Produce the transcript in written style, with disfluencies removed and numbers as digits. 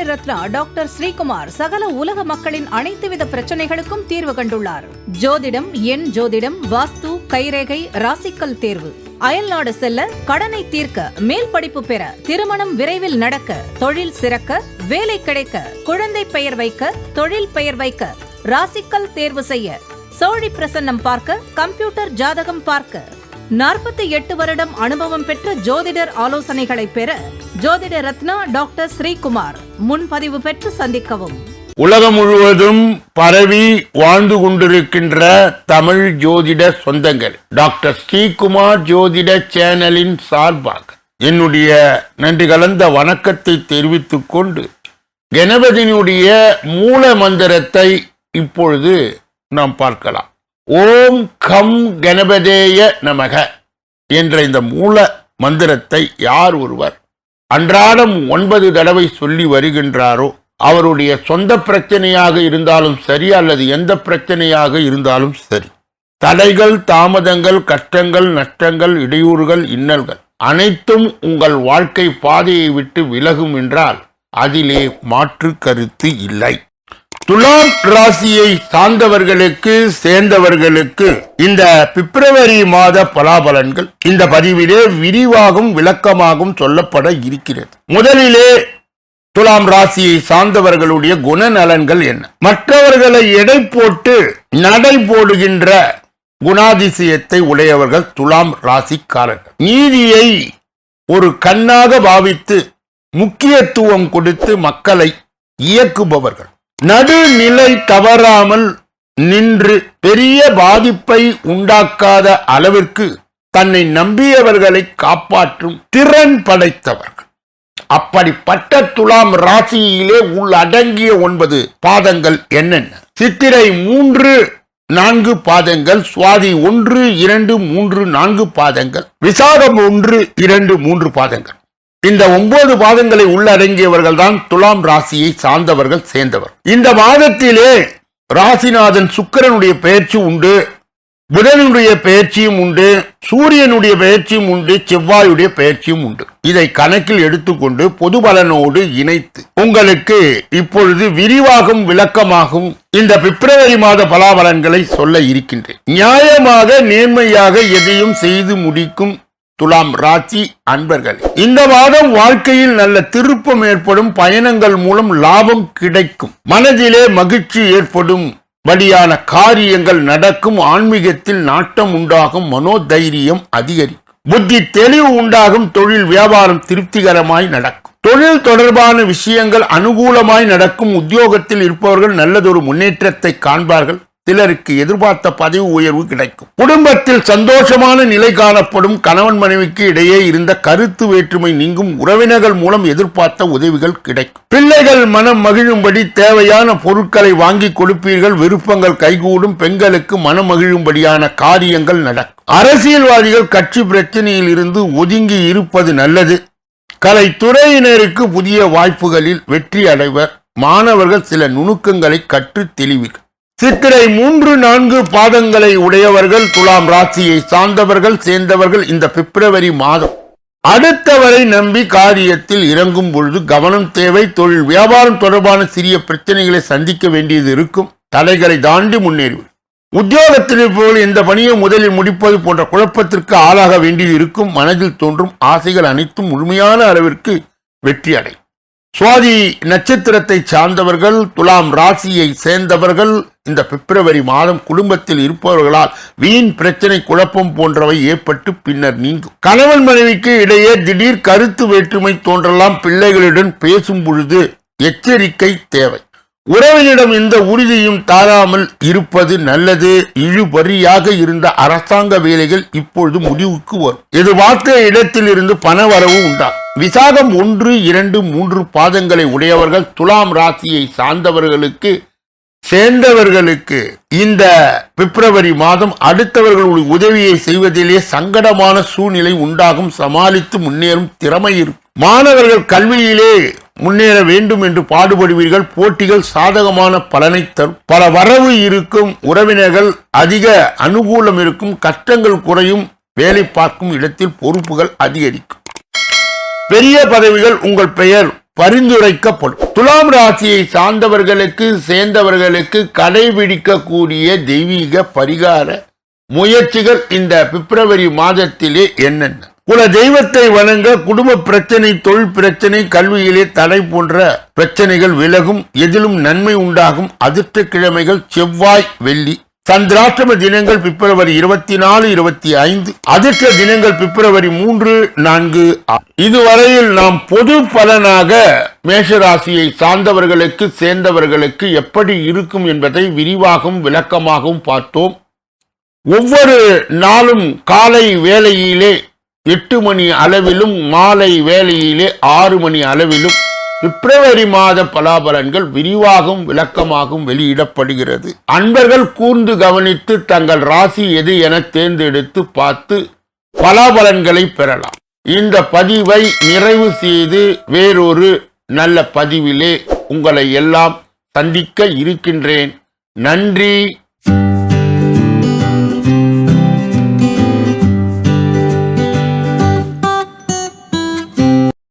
Ratna doctor Sreekumar சகல உலக மக்களின் அனைத்து வித பிரச்சனைகளுக்கும் தீர்வு கண்டுள்ளார். ஜோதிடம், எண் ஜோதிடம், வாஸ்து, கைரேகை, ராசிக்கல் தேர்வு, அயல்நாடு செல்ல, கடனை தீர்க்க, மேல் படிப்பு பெற, திருமணம் விரைவில் நடக்க, தொழில் சிறக்க, வேலை கிடைக்க, குழந்தை பெயர் வைக்க, தொழில் பெயர் வைக்க, ராசிக்கல் தேர்வு செய்ய, சோழி பிரசன்னம் பார்க்க, கம்ப்யூட்டர் ஜாதகம் பார்க்க, 48 வருடம் அனுபவம் பெற்ற ஜோதிடர் ஆலோசனைகளை பெற ஜோதிட ரத்னா டாக்டர் ஸ்ரீகுமார் முன்பதிவு பெற்று சந்திக்கவும். உலகம் முழுவதும் பரவி வாழ்ந்து கொண்டிருக்கின்ற தமிழ் ஜோதிட சொந்தங்கள், டாக்டர் ஸ்ரீகுமார் ஜோதிட சேனலின் சார்பாக என்னுடைய நன்றி கலந்த வணக்கத்தை தெரிவித்துக் கொண்டு கணபதியினுடைய மூல மந்திரத்தை இப்பொழுது நாம் பார்க்கலாம். ஓம் கம் கணபதேய நமக என்ற இந்த மூல மந்திரத்தை யார் ஒருவர் அன்றாடம் 9 தடவை சொல்லி வருகின்றாரோ அவருடைய சொந்த பிரச்சனையாக இருந்தாலும் சரி அல்லது எந்த பிரச்சனையாக இருந்தாலும் சரி, தடைகள், தாமதங்கள், கஷ்டங்கள், நஷ்டங்கள், இடையூறுகள், இன்னல்கள் அனைத்தும் உங்கள் வாழ்க்கை பாதையை விட்டு விலகும் என்றால் அதிலே மாற்று கருத்து இல்லை. துலாம் ராசியை சார்ந்தவர்களுக்கு சேர்ந்தவர்களுக்கு இந்த பிப்ரவரி மாத பலாபலன்கள் இந்த பதிவிலே விரிவாகவும் விளக்கமாகவும் சொல்லப்பட இருக்கிறது. முதலிலே துலாம் ராசியை சார்ந்தவர்களுடைய குணநலன்கள் என்ன? மற்றவர்களை எடை போட்டு நடை போடுகின்ற குணாதிசயத்தை உடையவர்கள் துலாம் ராசிக்காரர்கள். நீதியை ஒரு கண்ணாக பாவித்து முக்கியத்துவம் கொடுத்து மக்களை இயக்குபவர்கள். நடுநிலை தவறாமல் நின்று பெரிய பாதிப்பை உண்டாக்காத அளவிற்கு தன்னை நம்பியவர்களை காப்பாற்றும் திறன் படைத்தவர்கள். அப்படிப்பட்ட துலாம் ராசியிலே உள்ளடங்கிய 9 பாதங்கள் என்னென்ன? சித்திரை 3, 4 பாதங்கள், சுவாதி 1, 2, 3, 4 பாதங்கள், விசாகம் 1, 2, 3 பாதங்கள். இந்த 9 பாதங்களை உள்ளடங்கியவர்கள் தான் துலாம் ராசியை சார்ந்தவர்கள் சேர்ந்தவர். இந்த மாதத்திலே ராசிநாதன் சுக்கிரனுடைய பெயர்ச்சி உண்டு, புதனுடைய பெயர்ச்சியும் உண்டு, சூரியனுடைய பெயர்ச்சியும் உண்டு, செவ்வாயுடைய பெயர்ச்சியும் உண்டு. இதை கணக்கில் எடுத்துக்கொண்டு பொது பலனோடு இணைத்து உங்களுக்கு இப்பொழுது விரிவாகவும் விளக்கமாகவும் இந்த பிப்ரவரி மாத பலாபலன்களை சொல்ல இருக்கின்றேன். நியாயமாக நேர்மையாக எதையும் செய்து முடிக்கும் துலாம் ராசி அன்பர்கள், இந்த மாதம் வாழ்க்கையில் நல்ல திருப்பம் ஏற்படும், பயணங்கள் மூலம் லாபம் கிடைக்கும், மனதிலே மகிழ்ச்சி ஏற்படும், படியான காரியங்கள் நடக்கும், ஆன்மீகத்தில் நாட்டம் உண்டாகும், மனோதைரியம் அதிகரிக்கும், புத்தி தெளிவு உண்டாகும், தொழில் வியாபாரம் திருப்திகரமாய் நடக்கும், தொழில் தொடர்பான விஷயங்கள் அனுகூலமாய் நடக்கும், உத்தியோகத்தில் இருப்பவர்கள் நல்லதொரு முன்னேற்றத்தை காண்பார்கள், சிலருக்கு எதிர்பார்த்த பதவி உயர்வு கிடைக்கும், குடும்பத்தில் சந்தோஷமான நிலை காணப்படும், கணவன் மனைவிக்கு இடையே இருந்த கருத்து வேற்றுமை நீங்கும், உறவினர்கள் மூலம் எதிர்பார்த்த உதவிகள் கிடைக்கும், பிள்ளைகள் மனம் மகிழும்படி தேவையான பொருட்களை வாங்கி கொடுப்பீர்கள், விருப்பங்கள் கைகூடும், பெண்களுக்கு மனம் மகிழும்படியான காரியங்கள் நடக்கும், அரசியல்வாதிகள் கட்சி பிரச்சனையில் இருந்து ஒதுங்கி இருப்பது நல்லது, கலைத்துறையினருக்கு புதிய வாய்ப்புகளில் வெற்றி அடைவர், மாணவர்கள் சில நுணுக்கங்களை கற்று தெளிவீர்கள். சித்திரை 3, 4 பாதங்களை உடையவர்கள் துலாம் ராசியை சார்ந்தவர்கள் சேர்ந்தவர்கள் இந்த பிப்ரவரி மாதம் அடுத்தவரை நம்பி காரியத்தில் இறங்கும் பொழுது கவனம் தேவை. தொழில் வியாபாரம் தொடர்பான சிறிய பிரச்சனைகளை சந்திக்க வேண்டியது இருக்கும், தடைகளை தாண்டி முன்னேறுவது. உத்தியோகத்தில் இருப்பவர்கள் எந்த பணியை முதலில் முடிப்பது போன்ற குழப்பத்திற்கு ஆளாக வேண்டியது இருக்கும், மனதில் தோன்றும் ஆசைகள் அனைத்தும் முழுமையான அளவிற்கு வெற்றி அடையும். சுவாதி நட்சத்திரத்தை சார்ந்தவர்கள் துலாம் ராசியை சேர்ந்தவர்கள் இந்த பிப்ரவரி மாதம் குடும்பத்தில் இருப்பவர்களால் வீண் பிரச்சனை, குழப்பம் போன்றவை ஏற்பட்டு பின்னர் நீங்கும். கணவன் மனைவிக்கு இடையே திடீர் கருத்து வேற்றுமை தோன்றலாம், பிள்ளைகளுடன் பேசும் பொழுது எச்சரிக்கை தேவை. உறவினிடம் எந்த உறுதியும் தாழாமல் இருப்பது நல்லது. இழுபறியாக இருந்த அரசாங்க வேலைகள் இப்பொழுது முடிவுக்கு வரும், எதிர்பார்த்த இடத்தில் இருந்து பண வரவு உண்டாகும். விசாகம் 1, 2, 3 பாதங்களை உடையவர்கள் துலாம் ராசியை சார்ந்தவர்களுக்கு சேர்ந்தவர்களுக்கு இந்த பிப்ரவரி மாதம் அடுத்தவர்களுடைய உதவியை செய்வதிலே சங்கடமான சூழ்நிலை உண்டாகும், சமாளித்து முன்னேறும் திறமை இருக்கும். மாணவர்கள் கல்வியிலே முன்னேற வேண்டும் என்று பாடுபடுவீர்கள், போட்டிகள் சாதகமான பலனை தரும், பல வரவு இருக்கும், உறவினர்கள் அதிக அனுகூலம் இருக்கும், கஷ்டங்கள் குறையும், வேலை பார்க்கும் இடத்தில் பொறுப்புகள் அதிகரிக்கும், பெரிய பதவிகள் உங்கள் பெயர் பரிந்துரைக்கப்படும். துலாம் ராசியை சார்ந்தவர்களுக்கு சேர்ந்தவர்களுக்கு கடைபிடிக்கக்கூடிய தெய்வீக பரிகார முயற்சிகள் இந்த பிப்ரவரி மாதத்திலே என்னென்ன? குல தெய்வத்தை வணங்க, குடும்ப பிரச்சனை, தொழில் பிரச்சனை, கல்வியிலே தடை போன்ற பிரச்சனைகள் விலகும், எதிலும் நன்மை உண்டாகும். அதிர்ஷ்ட கிழமைகள் செவ்வாய், வெள்ளி. சந்திராஷ்டம தினங்கள் பிப்ரவரி 24, 25. அதிர்ஷ்ட தினங்கள் பிப்ரவரி 3, 4. இதுவரையில் நாம் பொது பலனாக மேஷராசியை சார்ந்தவர்களுக்கு சேர்ந்தவர்களுக்கு எப்படி இருக்கும் என்பதை விரிவாகவும் விளக்கமாகவும் பார்த்தோம். ஒவ்வொரு நாளும் காலை வேளையிலே 8 மணி அளவிலும் மாலை வேளையிலே 6 மணி அளவிலும் பிப்ரவரி மாத பலாபலன்கள் விரிவாகவும் விளக்கமாகவும் வெளியிடப்படுகிறது. அன்பர்கள் கூர்ந்து கவனித்து தங்கள் ராசி எது என தேர்ந்தெடுத்து பார்த்து பலாபலன்களை பெறலாம். இந்த பதிவை நிறைவு செய்து வேறொரு நல்ல பதிவிலே உங்களை எல்லாம் சந்திக்க இருக்கின்றேன். நன்றி.